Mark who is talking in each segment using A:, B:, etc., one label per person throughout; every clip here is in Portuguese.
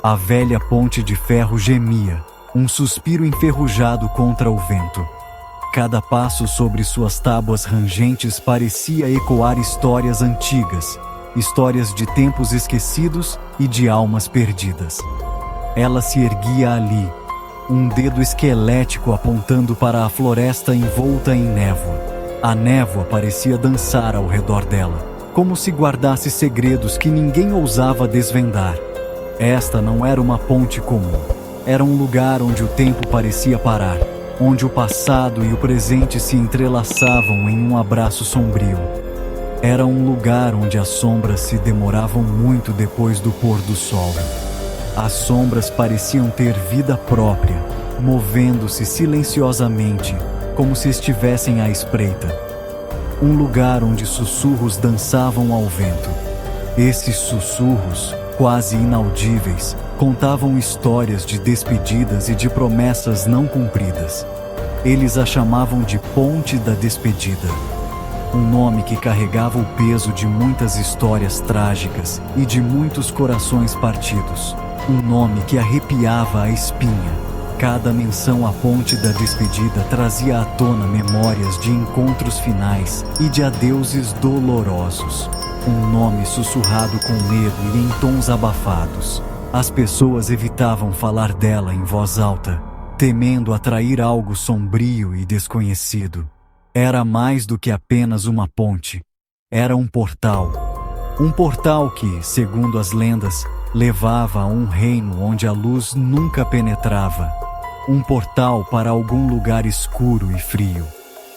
A: A velha ponte de ferro gemia, um suspiro enferrujado contra o vento. Cada passo sobre suas tábuas rangentes parecia ecoar histórias antigas, histórias de tempos esquecidos e de almas perdidas. Ela se erguia ali, um dedo esquelético apontando para a floresta envolta em névoa. A névoa parecia dançar ao redor dela, como se guardasse segredos que ninguém ousava desvendar. Esta não era uma ponte comum. Era um lugar onde o tempo parecia parar, onde o passado e o presente se entrelaçavam em um abraço sombrio. Era um lugar onde as sombras se demoravam muito depois do pôr do sol. As sombras pareciam ter vida própria, movendo-se silenciosamente, como se estivessem à espreita. Um lugar onde sussurros dançavam ao vento. Esses sussurros, quase inaudíveis, contavam histórias de despedidas e de promessas não cumpridas. Eles a chamavam de Ponte da Despedida. Um nome que carregava o peso de muitas histórias trágicas e de muitos corações partidos. Um nome que arrepiava a espinha. Cada menção à Ponte da Despedida trazia à tona memórias de encontros finais e de adeuses dolorosos. Um nome sussurrado com medo e em tons abafados. As pessoas evitavam falar dela em voz alta, temendo atrair algo sombrio e desconhecido. Era mais do que apenas uma ponte. Era um portal. Um portal que, segundo as lendas, levava a um reino onde a luz nunca penetrava. Um portal para algum lugar escuro e frio.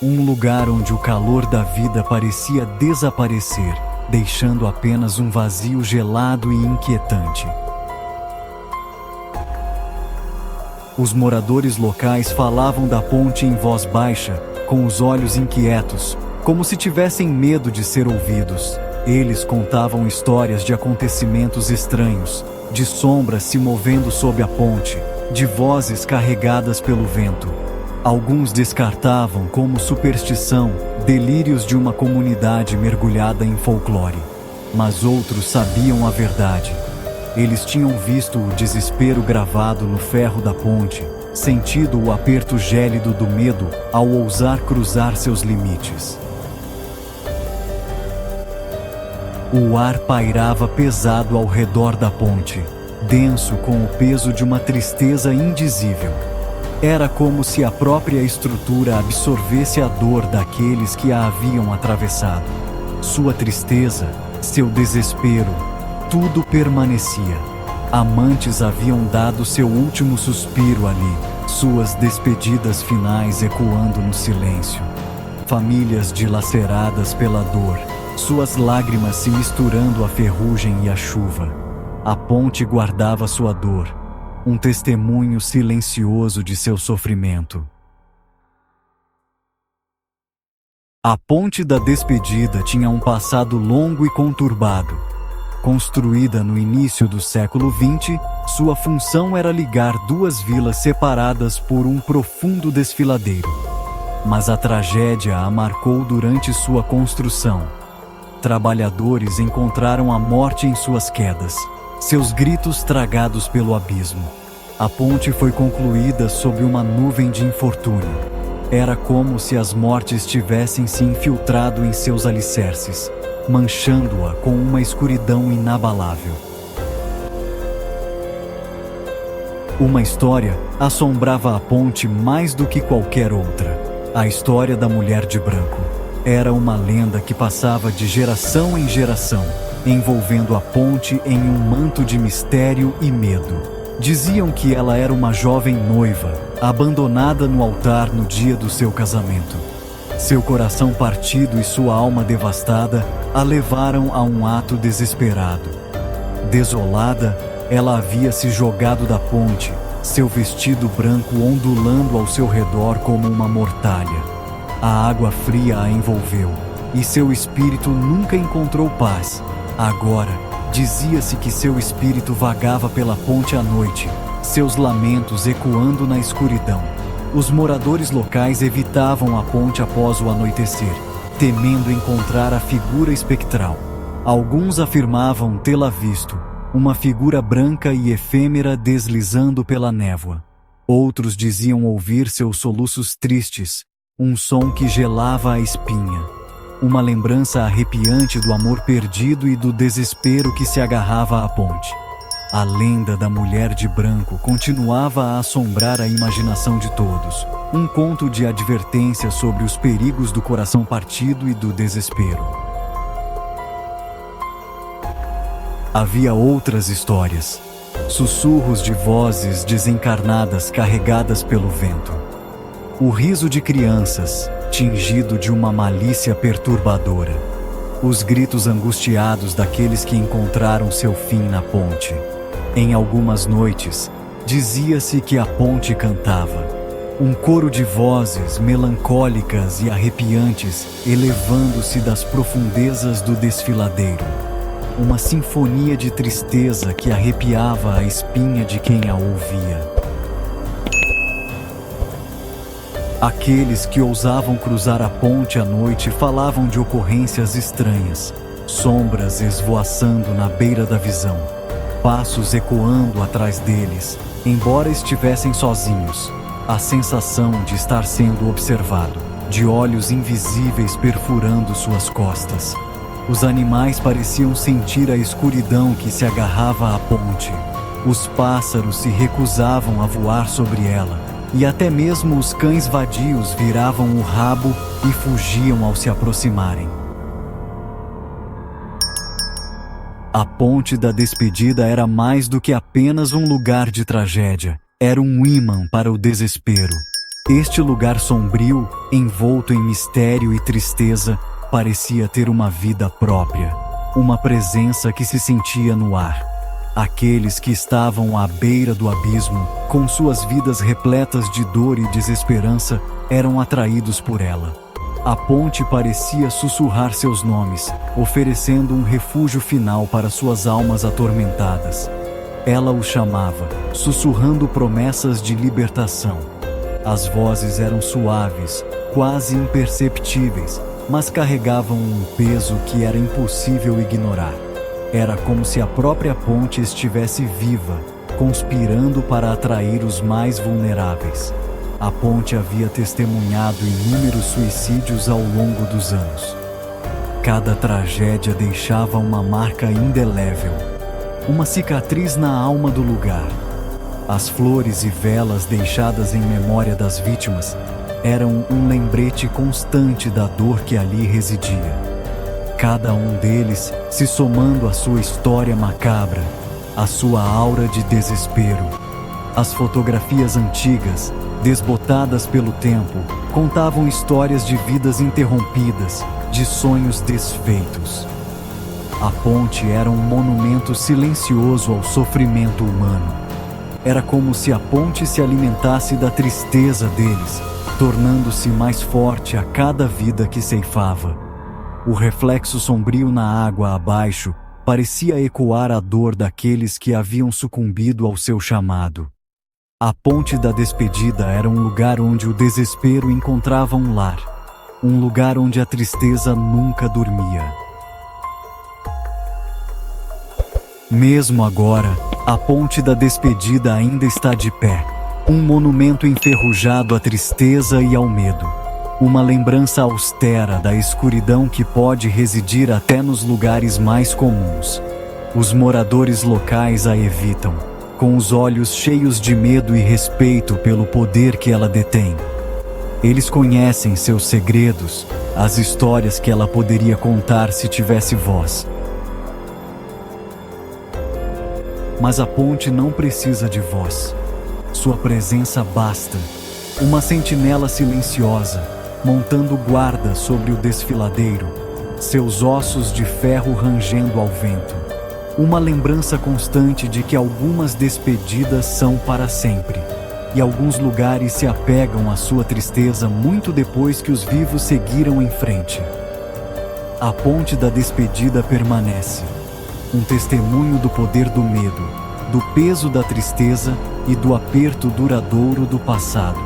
A: Um lugar onde o calor da vida parecia desaparecer, deixando apenas um vazio gelado e inquietante. Os moradores locais falavam da ponte em voz baixa, com os olhos inquietos, como se tivessem medo de ser ouvidos. Eles contavam histórias de acontecimentos estranhos, de sombras se movendo sob a ponte, de vozes carregadas pelo vento. Alguns descartavam como superstição, delírios de uma comunidade mergulhada em folclore. Mas outros sabiam a verdade. Eles tinham visto o desespero gravado no ferro da ponte, sentido o aperto gélido do medo ao ousar cruzar seus limites. O ar pairava pesado ao redor da ponte, denso com o peso de uma tristeza indizível. Era como se a própria estrutura absorvesse a dor daqueles que a haviam atravessado. Sua tristeza, seu desespero, tudo permanecia. Amantes haviam dado seu último suspiro ali, suas despedidas finais ecoando no silêncio. Famílias dilaceradas pela dor, suas lágrimas se misturando à ferrugem e à chuva. A ponte guardava sua dor, um testemunho silencioso de seu sofrimento. A Ponte da Despedida tinha um passado longo e conturbado. Construída no início do século XX, sua função era ligar duas vilas separadas por um profundo desfiladeiro. Mas a tragédia a marcou durante sua construção. Trabalhadores encontraram a morte em suas quedas, seus gritos tragados pelo abismo. A ponte foi concluída sob uma nuvem de infortúnio. Era como se as mortes tivessem se infiltrado em seus alicerces, manchando-a com uma escuridão inabalável. Uma história assombrava a ponte mais do que qualquer outra. A história da mulher de branco. Era uma lenda que passava de geração em geração, envolvendo a ponte em um manto de mistério e medo. Diziam que ela era uma jovem noiva, abandonada no altar no dia do seu casamento. Seu coração partido e sua alma devastada a levaram a um ato desesperado. Desolada, ela havia se jogado da ponte, seu vestido branco ondulando ao seu redor como uma mortalha. A água fria a envolveu, e seu espírito nunca encontrou paz. Agora, dizia-se que seu espírito vagava pela ponte à noite, seus lamentos ecoando na escuridão. Os moradores locais evitavam a ponte após o anoitecer, temendo encontrar a figura espectral. Alguns afirmavam tê-la visto, uma figura branca e efêmera deslizando pela névoa. Outros diziam ouvir seus soluços tristes, um som que gelava a espinha. Uma lembrança arrepiante do amor perdido e do desespero que se agarrava à ponte. A lenda da mulher de branco continuava a assombrar a imaginação de todos, um conto de advertência sobre os perigos do coração partido e do desespero. Havia outras histórias, sussurros de vozes desencarnadas carregadas pelo vento. O riso de crianças, tingido de uma malícia perturbadora. Os gritos angustiados daqueles que encontraram seu fim na ponte. Em algumas noites, dizia-se que a ponte cantava. Um coro de vozes melancólicas e arrepiantes elevando-se das profundezas do desfiladeiro. Uma sinfonia de tristeza que arrepiava a espinha de quem a ouvia. Aqueles que ousavam cruzar a ponte à noite falavam de ocorrências estranhas, sombras esvoaçando na beira da visão, passos ecoando atrás deles, embora estivessem sozinhos, a sensação de estar sendo observado, de olhos invisíveis perfurando suas costas. Os animais pareciam sentir a escuridão que se agarrava à ponte. Os pássaros se recusavam a voar sobre ela. E até mesmo os cães vadios viravam o rabo e fugiam ao se aproximarem. A ponte da despedida era mais do que apenas um lugar de tragédia. Era um ímã para o desespero. Este lugar sombrio, envolto em mistério e tristeza, parecia ter uma vida própria. Uma presença que se sentia no ar. Aqueles que estavam à beira do abismo, com suas vidas repletas de dor e desesperança, eram atraídos por ela. A ponte parecia sussurrar seus nomes, oferecendo um refúgio final para suas almas atormentadas. Ela os chamava, sussurrando promessas de libertação. As vozes eram suaves, quase imperceptíveis, mas carregavam um peso que era impossível ignorar. Era como se a própria ponte estivesse viva, conspirando para atrair os mais vulneráveis. A ponte havia testemunhado inúmeros suicídios ao longo dos anos. Cada tragédia deixava uma marca indelével, uma cicatriz na alma do lugar. As flores e velas deixadas em memória das vítimas eram um lembrete constante da dor que ali residia. Cada um deles se somando à sua história macabra, à sua aura de desespero. As fotografias antigas, desbotadas pelo tempo, contavam histórias de vidas interrompidas, de sonhos desfeitos. A ponte era um monumento silencioso ao sofrimento humano. Era como se a ponte se alimentasse da tristeza deles, tornando-se mais forte a cada vida que ceifava. O reflexo sombrio na água abaixo parecia ecoar a dor daqueles que haviam sucumbido ao seu chamado. A ponte da despedida era um lugar onde o desespero encontrava um lar, um lugar onde a tristeza nunca dormia. Mesmo agora, a ponte da despedida ainda está de pé, um monumento enferrujado à tristeza e ao medo. Uma lembrança austera da escuridão que pode residir até nos lugares mais comuns. Os moradores locais a evitam, com os olhos cheios de medo e respeito pelo poder que ela detém. Eles conhecem seus segredos, as histórias que ela poderia contar se tivesse voz. Mas a ponte não precisa de voz. Sua presença basta. Uma sentinela silenciosa, montando guarda sobre o desfiladeiro, seus ossos de ferro rangendo ao vento. Uma lembrança constante de que algumas despedidas são para sempre, e alguns lugares se apegam à sua tristeza muito depois que os vivos seguiram em frente. A ponte da despedida permanece, um testemunho do poder do medo, do peso da tristeza e do aperto duradouro do passado.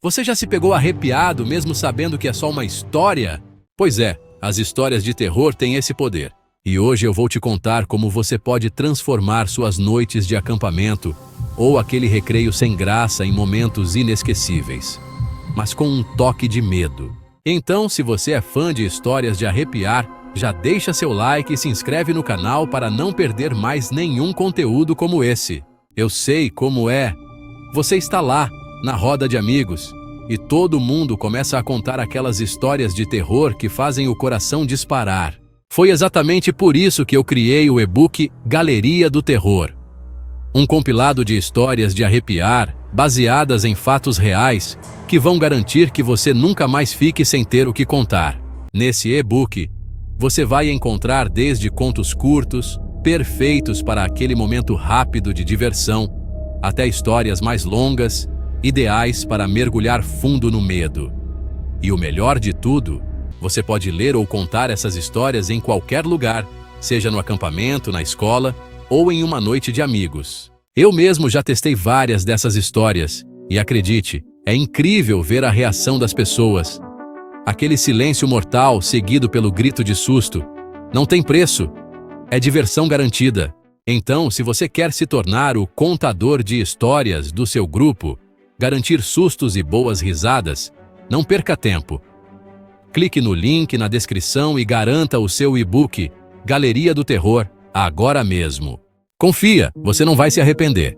B: Você já se pegou arrepiado mesmo sabendo que é só uma história? Pois é, as histórias de terror têm esse poder. E hoje eu vou te contar como você pode transformar suas noites de acampamento ou aquele recreio sem graça em momentos inesquecíveis, mas com um toque de medo. Então, se você é fã de histórias de arrepiar, já deixa seu like e se inscreve no canal para não perder mais nenhum conteúdo como esse. Eu sei como é. Você está lá, na roda de amigos, e todo mundo começa a contar aquelas histórias de terror que fazem o coração disparar. Foi exatamente por isso que eu criei o e-book Galeria do Terror. Um compilado de histórias de arrepiar, baseadas em fatos reais, que vão garantir que você nunca mais fique sem ter o que contar. Nesse e-book, você vai encontrar desde contos curtos, perfeitos para aquele momento rápido de diversão, até histórias mais longas, ideais para mergulhar fundo no medo. E o melhor de tudo, você pode ler ou contar essas histórias em qualquer lugar, seja no acampamento, na escola ou em uma noite de amigos. Eu mesmo já testei várias dessas histórias e acredite, é incrível ver a reação das pessoas. Aquele silêncio mortal seguido pelo grito de susto. Não tem preço. É diversão garantida. Então, se você quer se tornar o contador de histórias do seu grupo, garantir sustos e boas risadas, não perca tempo. Clique no link na descrição e garanta o seu e-book Galeria do Terror agora mesmo. Confia, você não vai se arrepender.